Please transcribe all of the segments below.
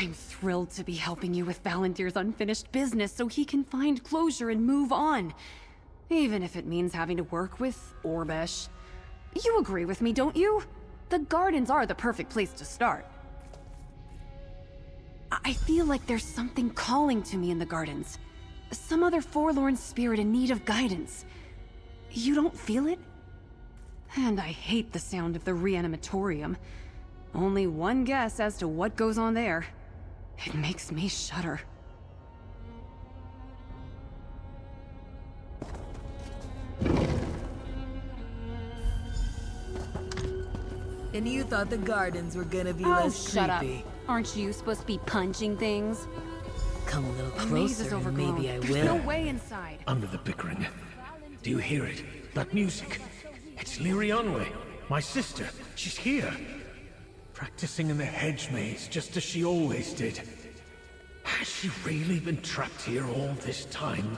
I'm thrilled to be helping you with Valentir's unfinished business so he can find closure and move on. Even if it means having to work with Orbesh. You agree with me, don't you? The gardens are the perfect place to start. I feel like there's something calling to me in the gardens. Some other forlorn spirit in need of guidance. You don't feel it? And I hate the sound of the reanimatorium. Only one guess as to what goes on there. It makes me shudder. And you thought the gardens were gonna be less shut creepy. up. Aren't you supposed to be punching things? Come a little The maze is closer and overgrown. maybe I There's will. no way inside. Under the bickering. Do you hear it? That music. It's Lirionwe, my sister. She's here. Practicing in the hedge maze, just as she always did. Has she really been trapped here all this time?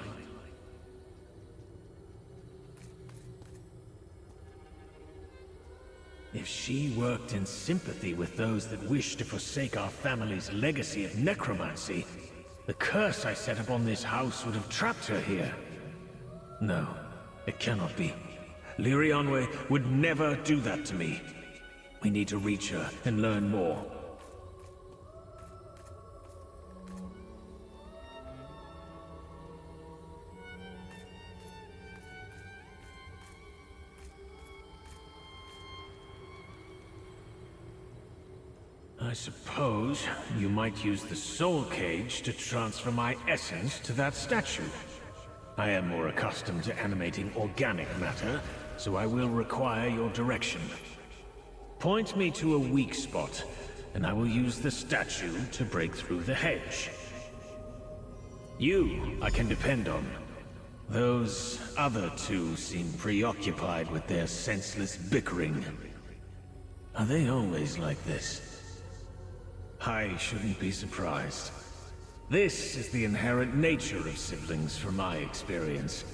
If she worked in sympathy with those that wish to forsake our family's legacy of necromancy, the curse I set upon this house would have trapped her here. No, it cannot be. Lirionwe would never do that to me. We need to reach her and learn more. I suppose you might use the soul cage to transfer my essence to that statue. I am more accustomed to animating organic matter, so I will require your direction. Point me to a weak spot, and I will use the statue to break through the hedge. You, I can depend on. Those other two seem preoccupied with their senseless bickering. Are they always like this? I shouldn't be surprised. This is the inherent nature of siblings from my experience.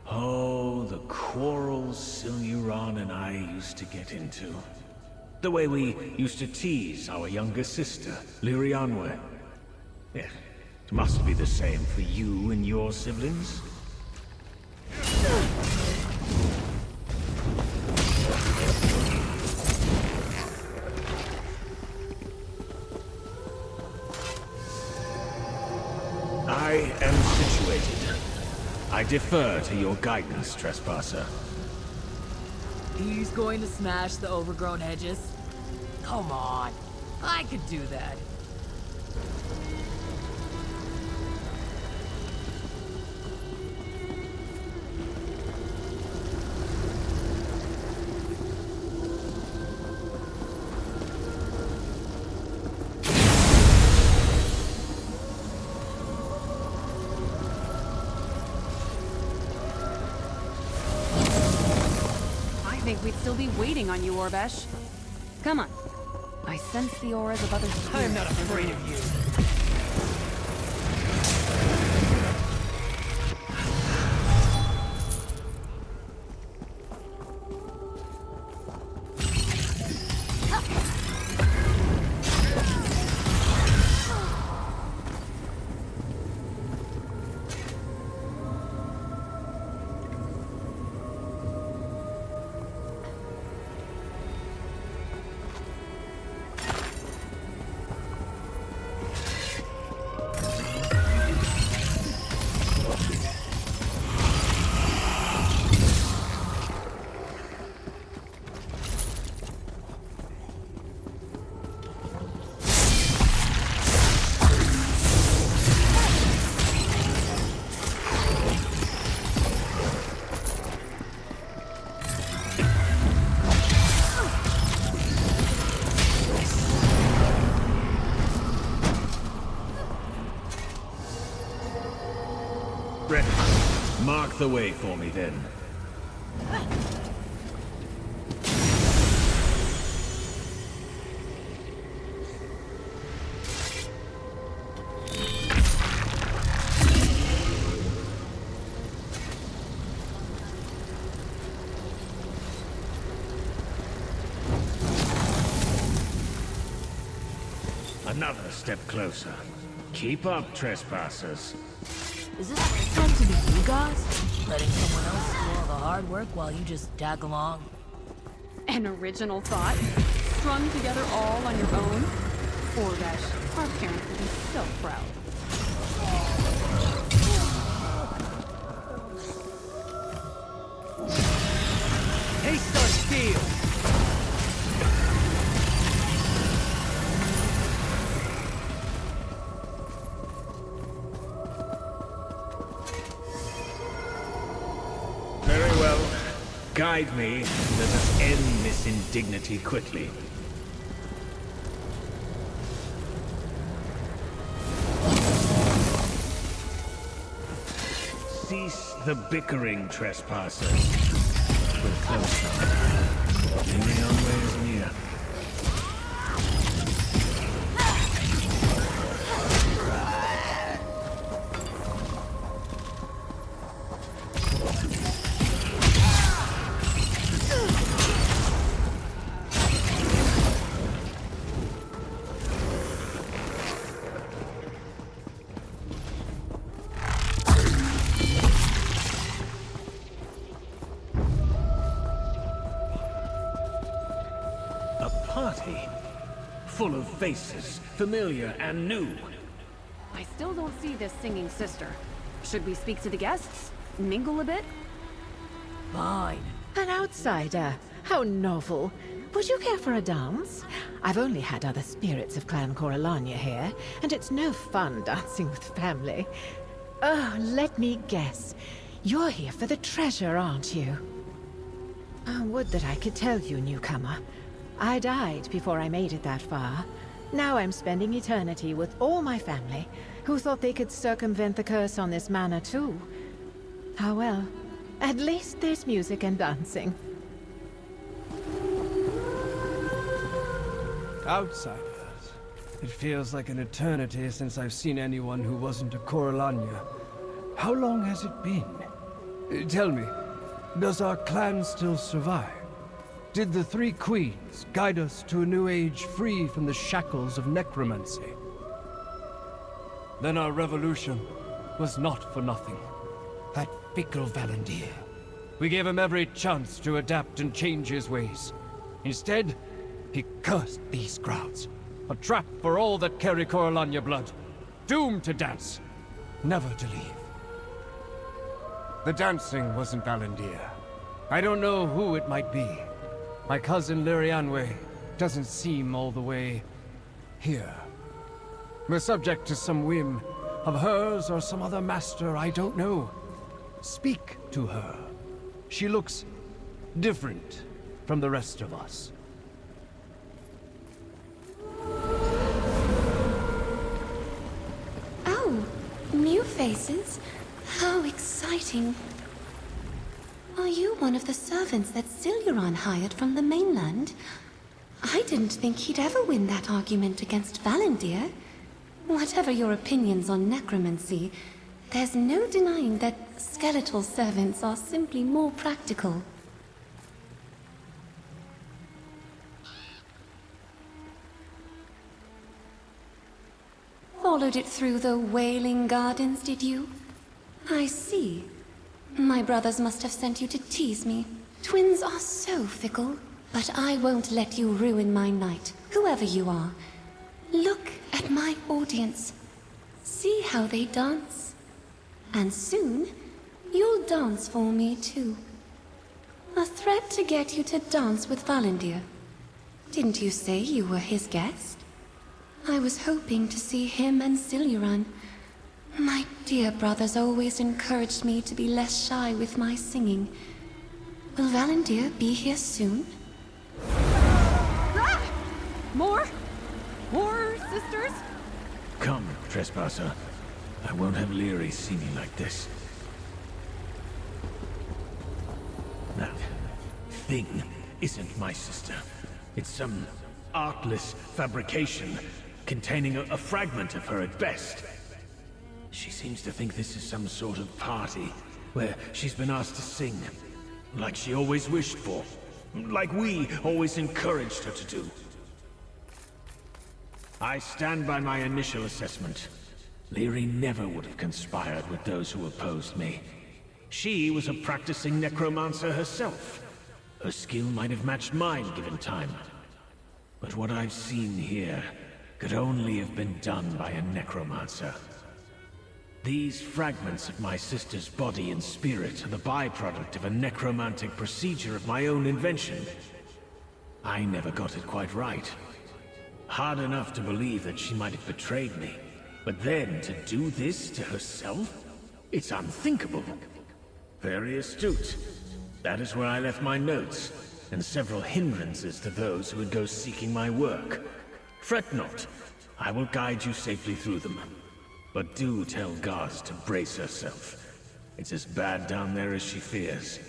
Oh, the quarrels Siluran and I used to get into. The way we used to tease our younger sister, Lirionwe. Yeah, it must be the same for you and your siblings. I am situated. I defer to your guidance, trespasser. He's going to smash the overgrown hedges? Come on, I could do that. I think we'd still be waiting on you, Orbesh. Come on. I sense the auras of other spirits. I am not afraid of you. Ready. Mark the way for me, then. Another step closer. Keep up, trespassers. Is this meant to be you guys? Letting someone else do all the hard work while you just tag along? An original thought? Strung together all on your own? Orvesh, our parents will be so proud. Taste our steel! Very well. Guide me, and let us end this indignity quickly. Cease the bickering, trespassers. We're close now. The way is near. Full of faces, familiar and new. I still don't see this singing sister. Should we speak to the guests? Mingle a bit? Fine. An outsider? How novel. Would you care for a dance? I've only had other spirits of Clan Coralania here, and it's no fun dancing with family. Oh, let me guess. You're here for the treasure, aren't you? Oh, would that I could tell you, newcomer. I died before I made it that far. Now I'm spending eternity with all my family, who thought they could circumvent the curse on this manor too. Ah well, at least there's music and dancing. Outsiders. It feels like an eternity since I've seen anyone who wasn't a Coralania. How long has it been? Tell me, does our clan still survive? Did the three queens guide us to a new age free from the shackles of necromancy? Then our revolution was not for nothing. That fickle Valendir. We gave him every chance to adapt and change his ways. Instead, he cursed these crowds. A trap for all that carry Coralania blood. Doomed to dance, never to leave. The dancing wasn't Valendir. I don't know who it might be. My cousin Lirianwe doesn't seem all the way here. We're subject to some whim of hers or some other master, I don't know. Speak to her. She looks different from the rest of us. Oh, new faces? How exciting. Are you one of the servants that Siluran hired from the mainland? I didn't think he'd ever win that argument against Valendir. Whatever your opinions on necromancy, there's no denying that skeletal servants are simply more practical. Followed it through the Wailing Gardens, did you? I see. My brothers must have sent you to tease me. Twins are so fickle. But I won't let you ruin my night, whoever you are. Look at my audience. See how they dance. And soon, you'll dance for me too. A threat to get you to dance with Valendir. Didn't you say you were his guest? I was hoping to see him and Siluran. My dear brothers always encouraged me to be less shy with my singing. Will Valendir be here soon? Ah! More? More sisters? Come, trespasser. I won't have Leary see me like this. That thing isn't my sister. It's some artless fabrication containing a fragment of her at best. She seems to think this is some sort of party where she's been asked to sing, like she always wished for, like we always encouraged her to do. I stand by my initial assessment. Lyri never would have conspired with those who opposed me. She was a practicing necromancer herself. Her skill might have matched mine given time. But what I've seen here could only have been done by a necromancer. These fragments of my sister's body and spirit are the byproduct of a necromantic procedure of my own invention. I never got it quite right. Hard enough to believe that she might have betrayed me. But then to do this to herself? It's unthinkable. Very astute. That is where I left my notes, and several hindrances to those who would go seeking my work. Fret not. I will guide you safely through them. But do tell Gaz to brace herself. It's as bad down there as she fears.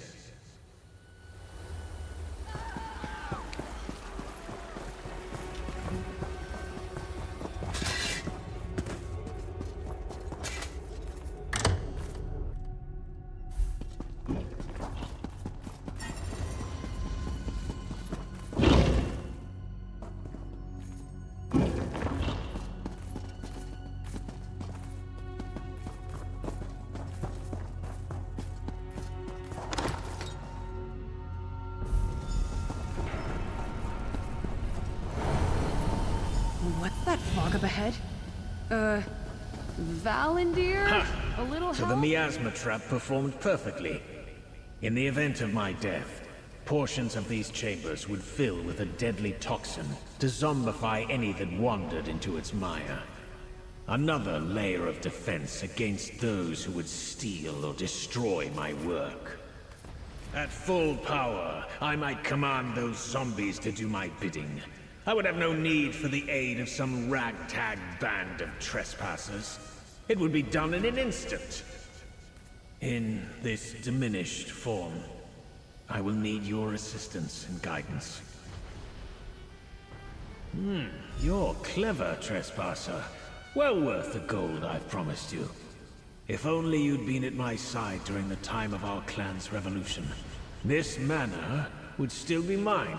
What's that fog up ahead? Valendir? Ha! A little So help? the miasma trap performed perfectly. In the event of my death, portions of these chambers would fill with a deadly toxin to zombify any that wandered into its mire. Another layer of defense against those who would steal or destroy my work. At full power, I might command those zombies to do my bidding. I would have no need for the aid of some ragtag band of trespassers. It would be done in an instant. In this diminished form, I will need your assistance and guidance. You're clever, trespasser. Well worth the gold I've promised you. If only you'd been at my side during the time of our clan's revolution, this manor would still be mine.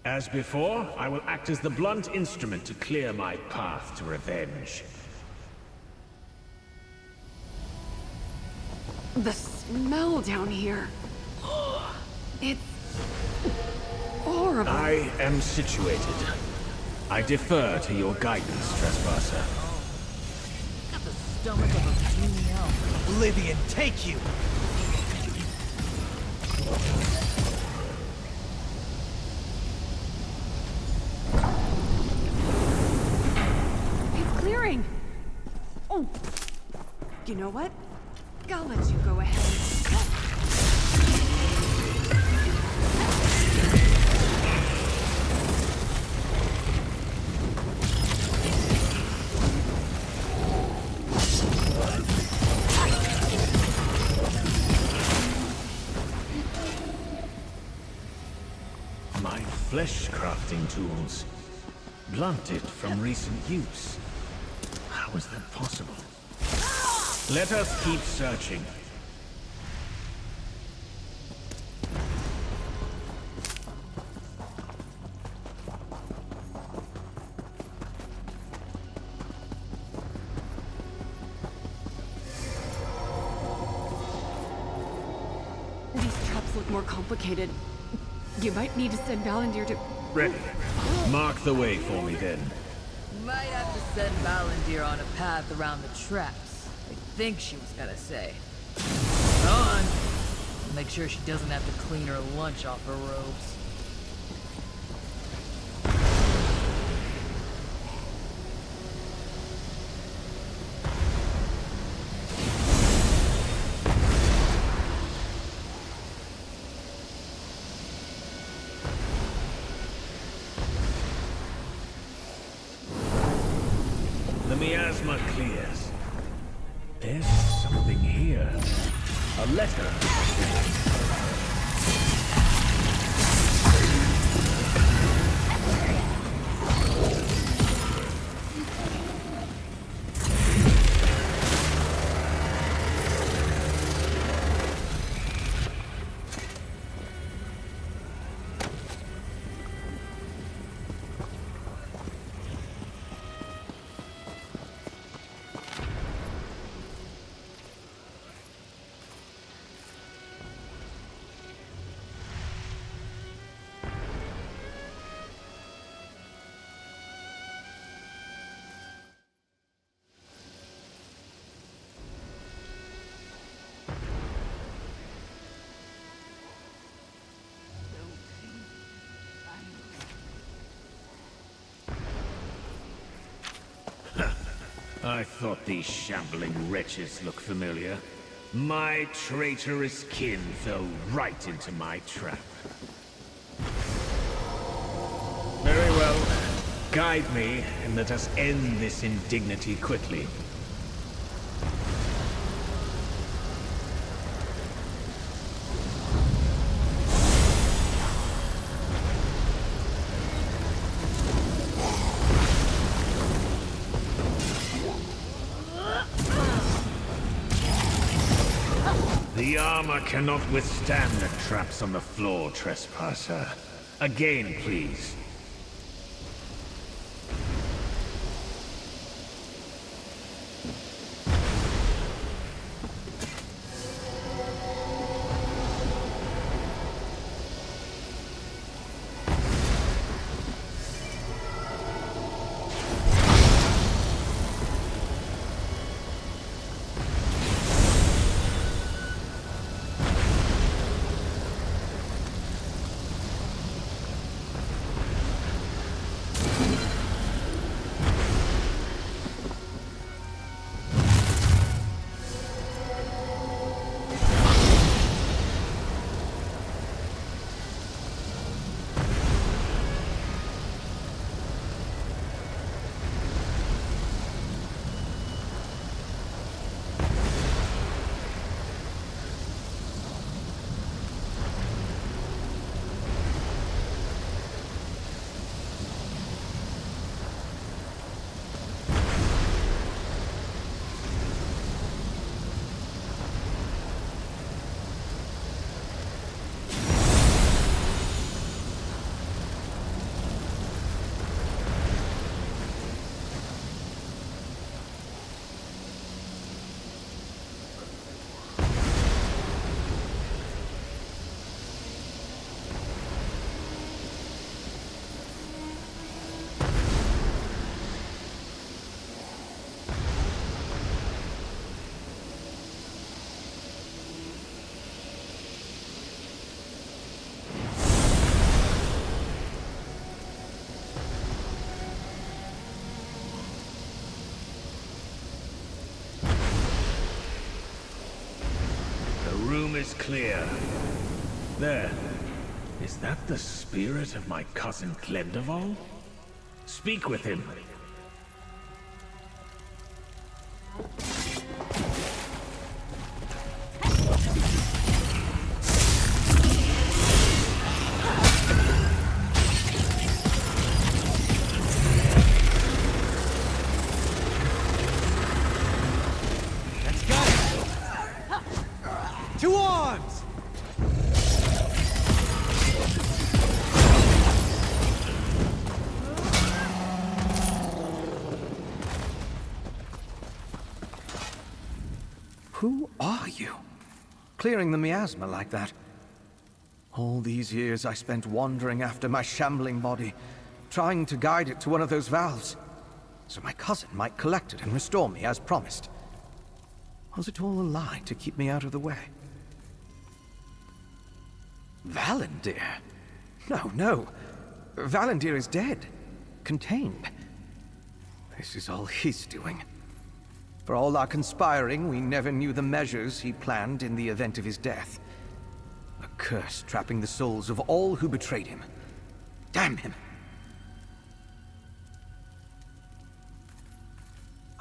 As before, I will act as the blunt instrument to clear my path to revenge. The smell down here. It's horrible. I am situated. I defer to your guidance, trespasser. Got the stomach of a puny elf. Oblivion, take you! It's clearing. Oh, you know what? I'll let you go ahead. My flesh crafting tools. Blunted from recent use. How is that possible? Let us keep searching. These traps look more complicated. You might need to send Valendir to... Ready. Mark the way for me then. Might have to send Valendir on a path around the traps. I think she was gonna say. On! Make sure she doesn't have to clean her lunch off her robes. The miasma clears. There's something here. A letter. I thought these shambling wretches looked familiar. My traitorous kin fell right into my trap. Very well. Guide me, and let us end this indignity quickly. The armor cannot withstand the traps on the floor, trespasser. Again, please. Is clear. There. Is that the spirit of my cousin Glendeval? Speak with him. To arms! Who are you? Clearing the miasma like that? All these years I spent wandering after my shambling body, trying to guide it to one of those valves, so my cousin might collect it and restore me as promised. Was it all a lie to keep me out of the way? Valendir? No. Valendir is dead. Contained. This is all his doing. For all our conspiring, we never knew the measures he planned in the event of his death. A curse trapping the souls of all who betrayed him. Damn him!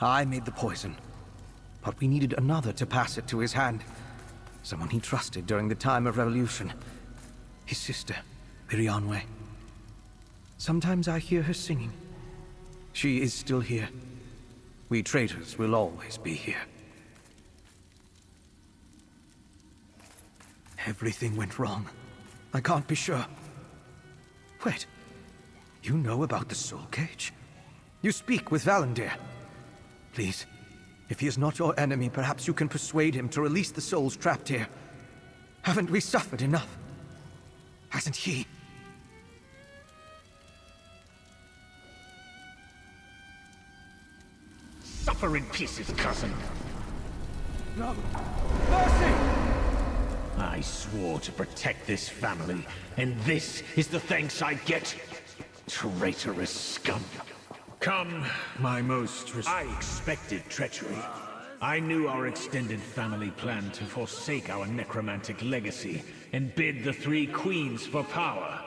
I made the poison, but we needed another to pass it to his hand. Someone he trusted during the time of revolution. His sister, Mirianwe. Sometimes I hear her singing. She is still here. We traitors will always be here. Everything went wrong. I can't be sure. Wait. You know about the soul cage? You speak with Valendir. Please, if he is not your enemy, perhaps you can persuade him to release the souls trapped here. Haven't we suffered enough? Hasn't he? Suffer in pieces, cousin. No! Mercy! I swore to protect this family, and this is the thanks I get? Traitorous scum. Come, my most I expected treachery. I knew our extended family planned to forsake our necromantic legacy and bid the three queens for power.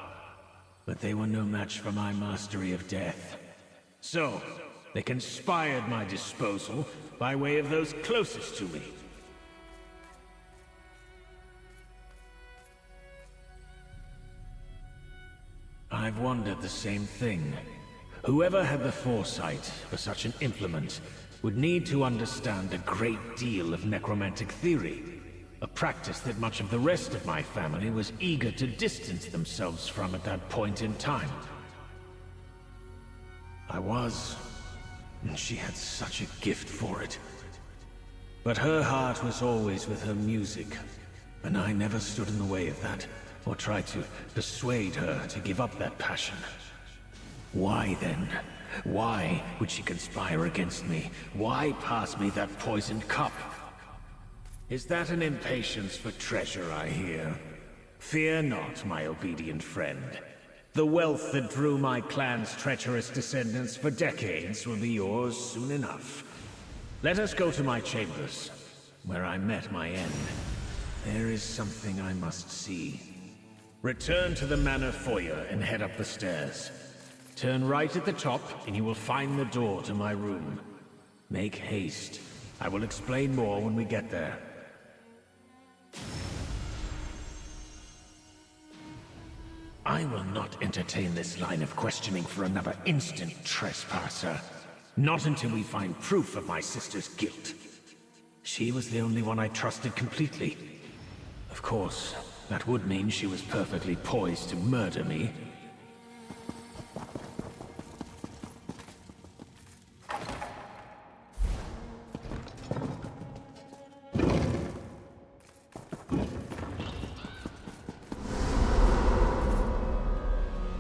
But they were no match for my mastery of death. So, they conspired my disposal by way of those closest to me. I've wondered the same thing. Whoever had the foresight for such an implement would need to understand a great deal of necromantic theory, a practice that much of the rest of my family was eager to distance themselves from at that point in time. I was, and she had such a gift for it. But her heart was always with her music, and I never stood in the way of that, or tried to persuade her to give up that passion. Why then? Why would she conspire against me? Why pass me that poisoned cup? Is that an impatience for treasure I hear? Fear not, my obedient friend. The wealth that drew my clan's treacherous descendants for decades will be yours soon enough. Let us go to my chambers, where I met my end. There is something I must see. Return to the manor foyer and head up the stairs. Turn right at the top, and you will find the door to my room. Make haste. I will explain more when we get there. I will not entertain this line of questioning for another instant, trespasser. Not until we find proof of my sister's guilt. She was the only one I trusted completely. Of course, that would mean she was perfectly poised to murder me.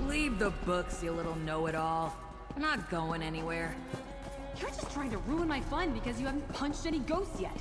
Leave the books, you little know-it-all. I'm not going anywhere. You're just trying to ruin my fun because you haven't punched any ghosts yet.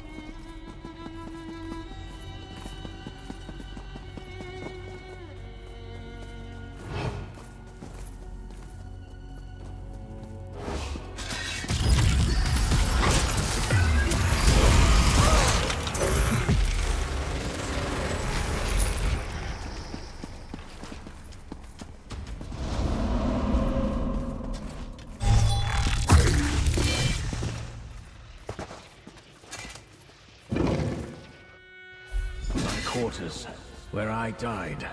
Quarters, where I died.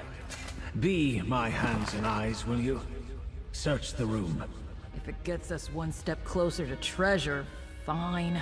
Be my hands and eyes, will you? Search the room. If it gets us one step closer to treasure, fine.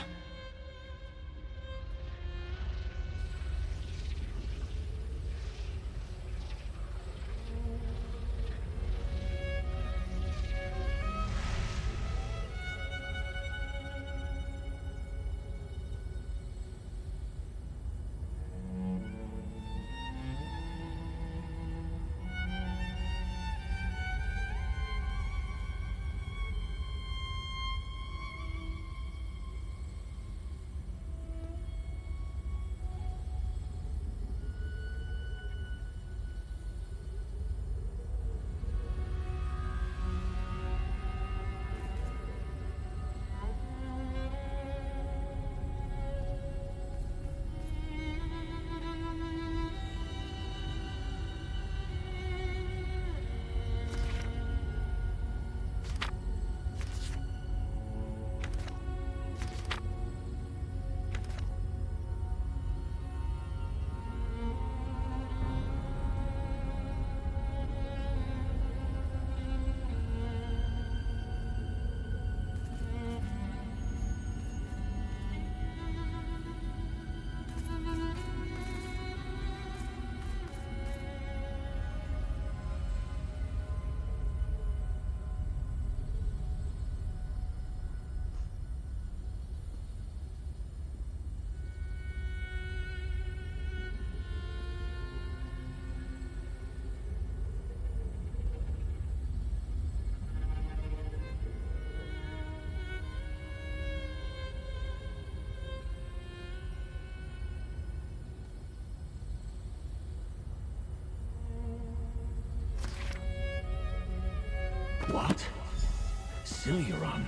Siluron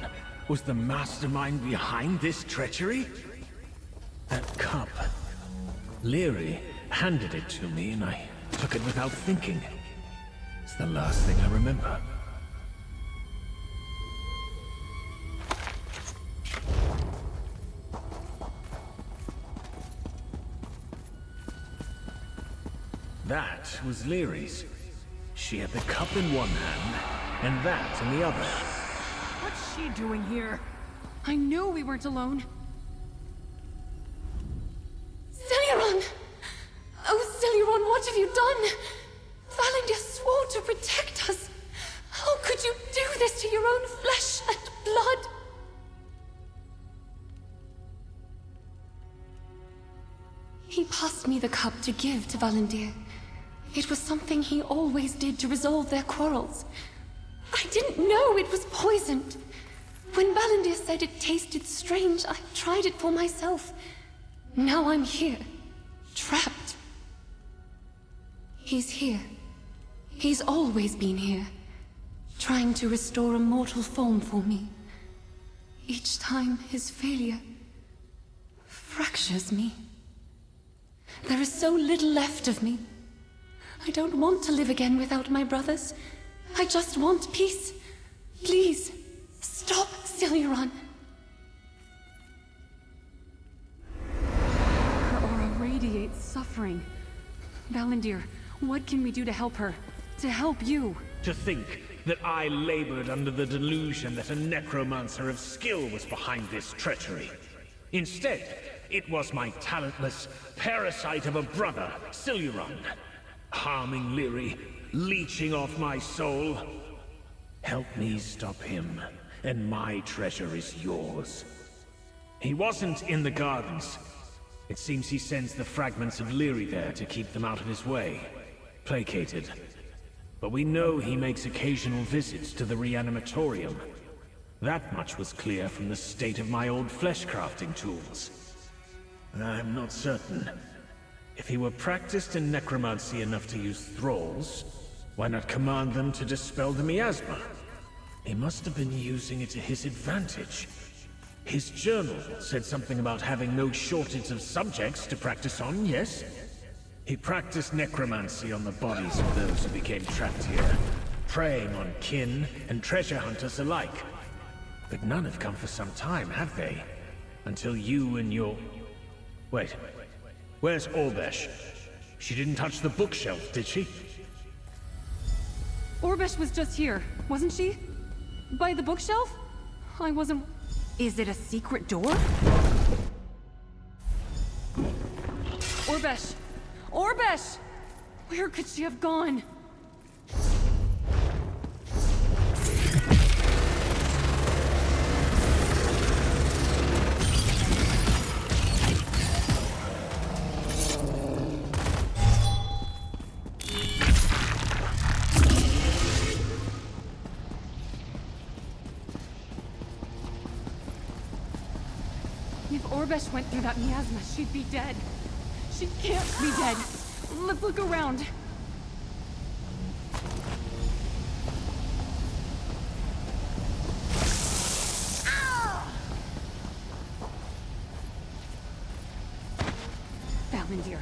was the mastermind behind this treachery? That cup. Leary handed it to me and I took it without thinking. It's the last thing I remember. That was Leary's. She had the cup in one hand, and that in the other. What's she doing here? I knew we weren't alone. Siluron! Oh, Siluron, what have you done? Valendir swore to protect us. How could you do this to your own flesh and blood? He passed me the cup to give to Valendir. It was something he always did to resolve their quarrels. I didn't know it was poisoned. When Valendir said it tasted strange, I tried it for myself. Now I'm here, trapped. He's here. He's always been here, trying to restore a mortal form for me. Each time, his failure fractures me. There is so little left of me. I don't want to live again without my brothers. I just want peace. Please, stop, Siluron. Her aura radiates suffering. Valendir, what can we do to help her? To help you? To think that I labored under the delusion that a necromancer of skill was behind this treachery. Instead, it was my talentless parasite of a brother, Siluron, harming Leary, leeching off my soul. Help me stop him, and my treasure is yours. He wasn't in the gardens. It seems he sends the fragments of Leary there to keep them out of his way. Placated. But we know he makes occasional visits to the reanimatorium. That much was clear from the state of my old flesh-crafting tools. I'm not certain. If he were practiced in necromancy enough to use thralls, why not command them to dispel the miasma? He must have been using it to his advantage. His journal said something about having no shortage of subjects to practice on, yes? He practiced necromancy on the bodies of those who became trapped here, preying on kin and treasure hunters alike. But none have come for some time, have they? Until you and your... Wait. Where's Orbesh? She didn't touch the bookshelf, did she? Orbesh was just here, wasn't she? By the bookshelf? I wasn't... Is it a secret door? Orbesh! Orbesh! Where could she have gone? If Orbesh went through that miasma, she'd be dead. She can't be dead. Let's look around. Valendir,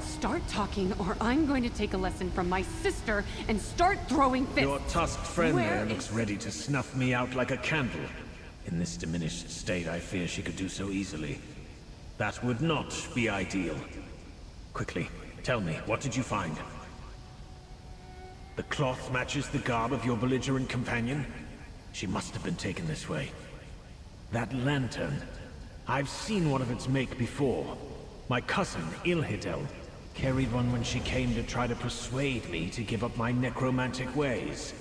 start talking or I'm going to take a lesson from my sister and start throwing fists. Your tusked friend Where there is- looks ready to snuff me out like a candle. In this diminished state, I fear she could do so easily. That would not be ideal. Quickly, tell me, what did you find? The cloth matches the garb of your belligerent companion? She must have been taken this way. That lantern, I've seen one of its make before. My cousin, Ilhidel, carried one when she came to try to persuade me to give up my necromantic ways.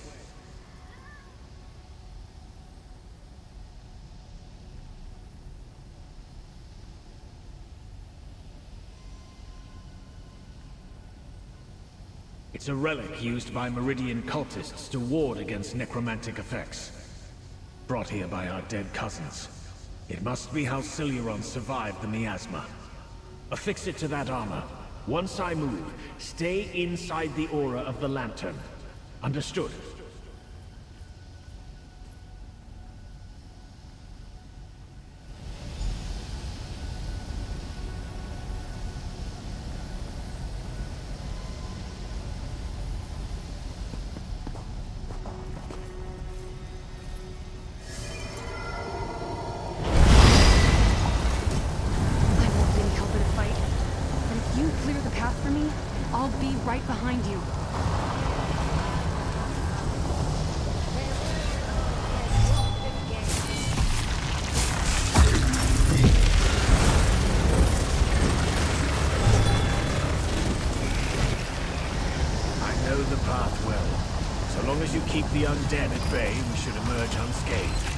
It's a relic used by Meridian cultists to ward against necromantic effects. Brought here by our dead cousins. It must be how Siluron survived the miasma. Affix it to that armor. Once I move, stay inside the aura of the lantern. Understood? behind you. I know the path well. So long as you keep the undead at bay, we should emerge unscathed.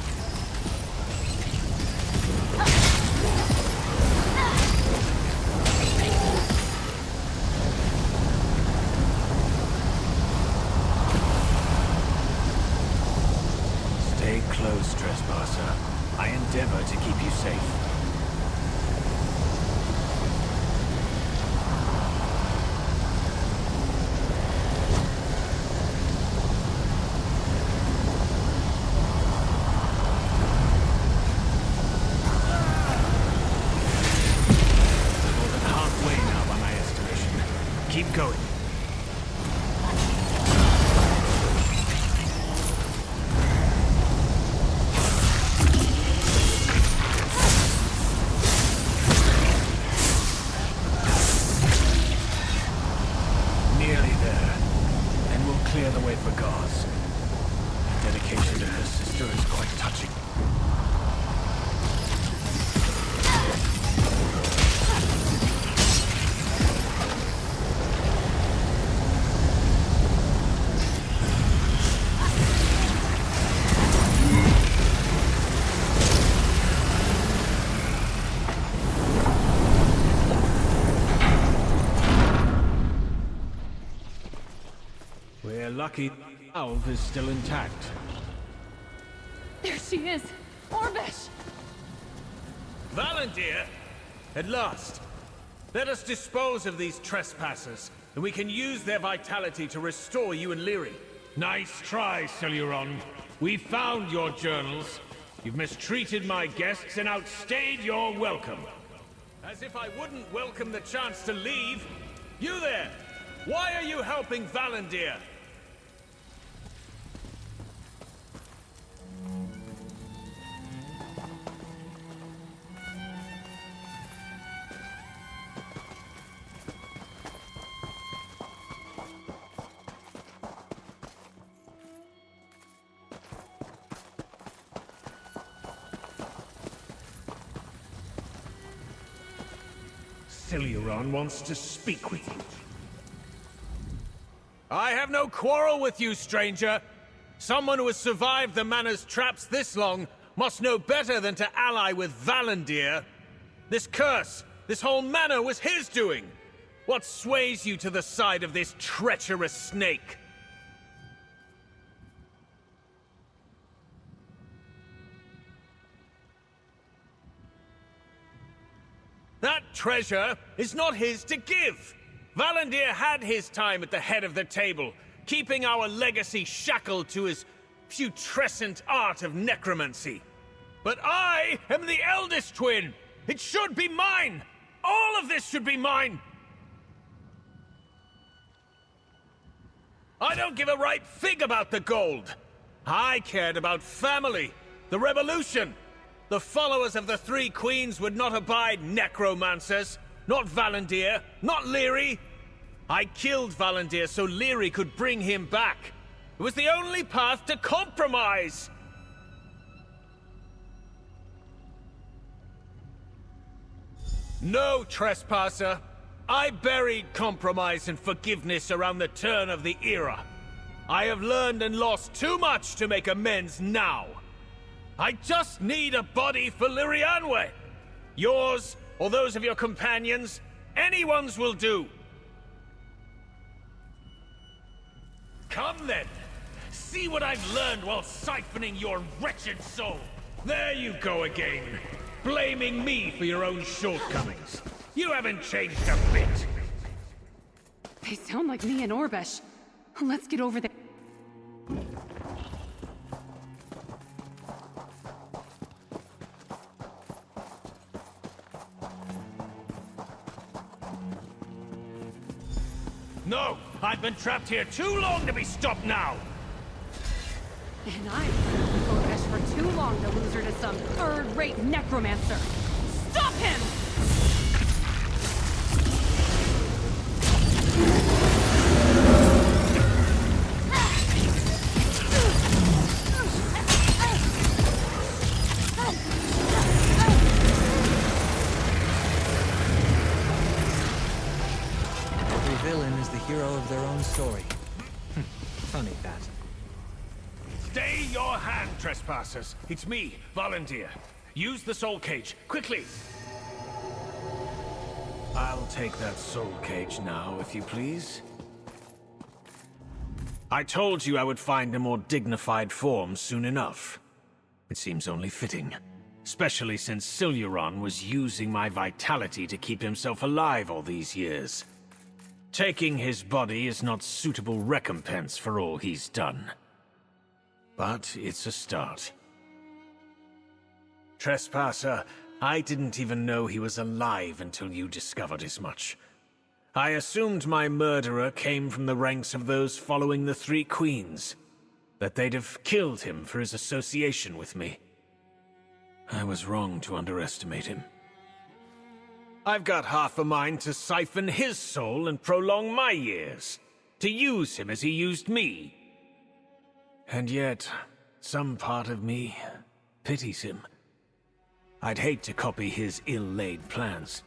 Stay close, trespasser. I endeavor to keep you safe. Keep going. Nearly there. Then we'll clear the way for Gauze. Her dedication to her sister is quite touching. We're lucky the valve is still intact. There she is! Orbesh! Valendir! At last! Let us dispose of these trespassers, and we can use their vitality to restore you and Lyri. Nice try, Celuron. We found your journals. You've mistreated my guests and outstayed your welcome. As if I wouldn't welcome the chance to leave. You there! Why are you helping Valendir? Celuron wants to speak with you. I have no quarrel with you, stranger. Someone who has survived the Manor's traps this long must know better than to ally with Valendir. This curse, this whole Manor was his doing. What sways you to the side of this treacherous snake? That treasure is not his to give. Valendir had his time at the head of the table, keeping our legacy shackled to his putrescent art of necromancy. But I am the eldest twin. It should be mine. All of this should be mine. I don't give a right fig about the gold. I cared about family, the revolution. The followers of the Three Queens would not abide necromancers. Not Valendir, not Lyri. I killed Valendir so Lyri could bring him back. It was the only path to compromise. No, trespasser. I buried compromise and forgiveness around the turn of the era. I have learned and lost too much to make amends now. I just need a body for Lirianwe. Yours, or those of your companions, anyone's will do. Come then. See what I've learned while siphoning your wretched soul. There you go again. Blaming me for your own shortcomings. You haven't changed a bit. They sound like me and Orbesh. Let's get over there. No! I've been trapped here too long to be stopped now! And I've been with Orbesh for too long to lose her to some third-rate necromancer. Stop him! of their own story. Funny that. Stay your hand, trespassers. It's me, Volunteer. Use the soul cage, quickly! I'll take that soul cage now, if you please. I told you I would find a more dignified form soon enough. It seems only fitting. Especially since Siluron was using my vitality to keep himself alive all these years. Taking his body is not suitable recompense for all he's done. But it's a start. Trespasser, I didn't even know he was alive until you discovered as much. I assumed my murderer came from the ranks of those following the Three Queens. That they'd have killed him for his association with me. I was wrong to underestimate him. I've got half a mind to siphon his soul and prolong my years. To use him as he used me. And yet, some part of me pities him. I'd hate to copy his ill-laid plans.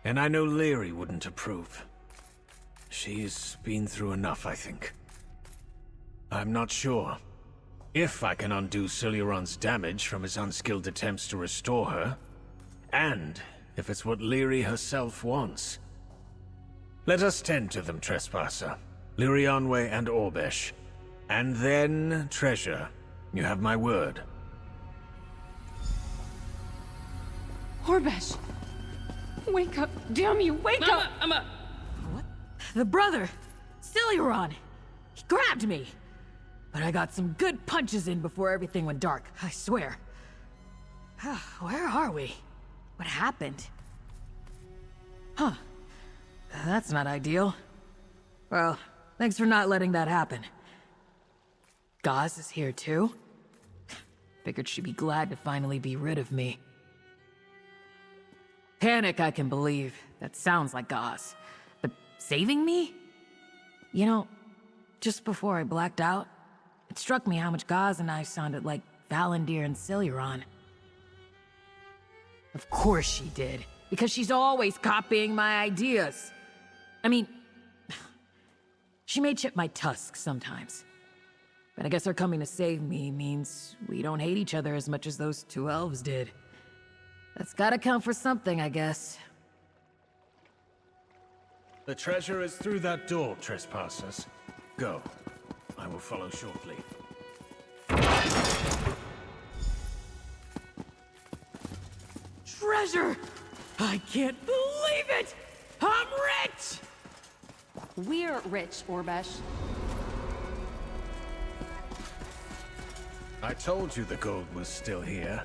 And I know Leary wouldn't approve. She's been through enough, I think. I'm not sure if I can undo Siluron's damage from his unskilled attempts to restore her, and if it's what Leary herself wants. Let us tend to them, Trespasser, Lirianwe and Orbesh. And then, Treasure. You have my word. Orbesh! Wake up! Damn you, wake up! What? The brother! Siluron! He grabbed me! But I got some good punches in before everything went dark, I swear. Where are we? What happened? Huh. That's not ideal. Well, thanks for not letting that happen. Gaz is here too? Figured she'd be glad to finally be rid of me. Panic, I can believe. That sounds like Gaz. But saving me? You know, just before I blacked out, it struck me how much Gaz and I sounded like Valendir and Siluron. Of course she did, because she's always copying my ideas. I mean, she may chip my tusks sometimes. But I guess her coming to save me means we don't hate each other as much as those two elves did. That's gotta count for something, I guess. The treasure is through that door, Trespassers. Go. I will follow shortly. Treasure! I can't believe it! I'm rich! We're rich, Orbesh. I told you the gold was still here.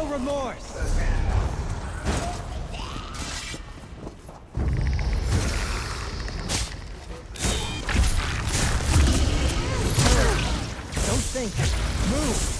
remorse! Don't think. Move!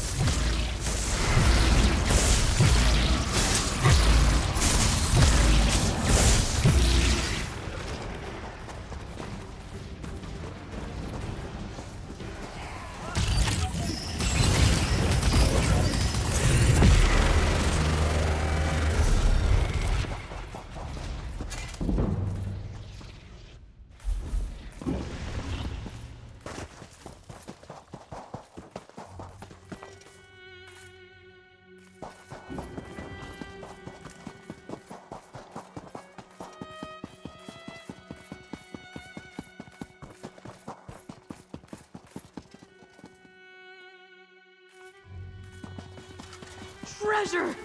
Treasure!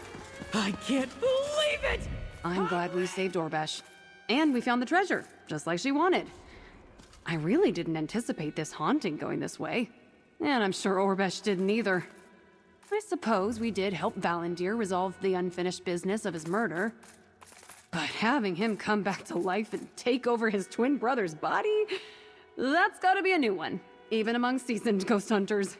I can't believe it! I'm glad we saved Orbesh. And we found the treasure, just like she wanted. I really didn't anticipate this haunting going this way. And I'm sure Orbesh didn't either. I suppose we did help Valendir resolve the unfinished business of his murder. But having him come back to life and take over his twin brother's body? That's gotta be a new one, even among seasoned ghost hunters.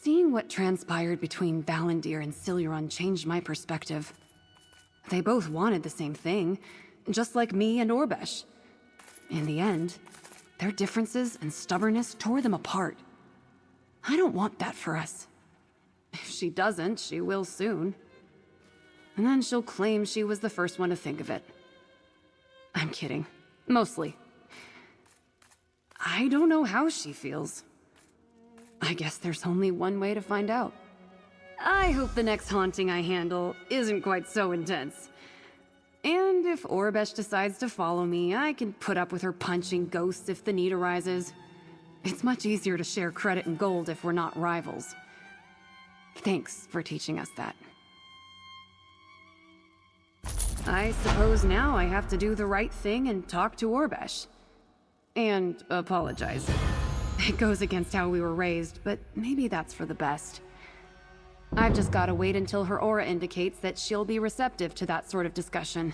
Seeing what transpired between Valendir and Siluran changed my perspective. They both wanted the same thing, just like me and Orbesh. In the end, their differences and stubbornness tore them apart. I don't want that for us. If she doesn't, she will soon. And then she'll claim she was the first one to think of it. I'm kidding. Mostly. I don't know how she feels. I guess there's only one way to find out. I hope the next haunting I handle isn't quite so intense. And if Orbesh decides to follow me, I can put up with her punching ghosts if the need arises. It's much easier to share credit and gold if we're not rivals. Thanks for teaching us that. I suppose now I have to do the right thing and talk to Orbesh. And apologize. It goes against how we were raised, but maybe that's for the best. I've just gotta wait until her aura indicates that she'll be receptive to that sort of discussion.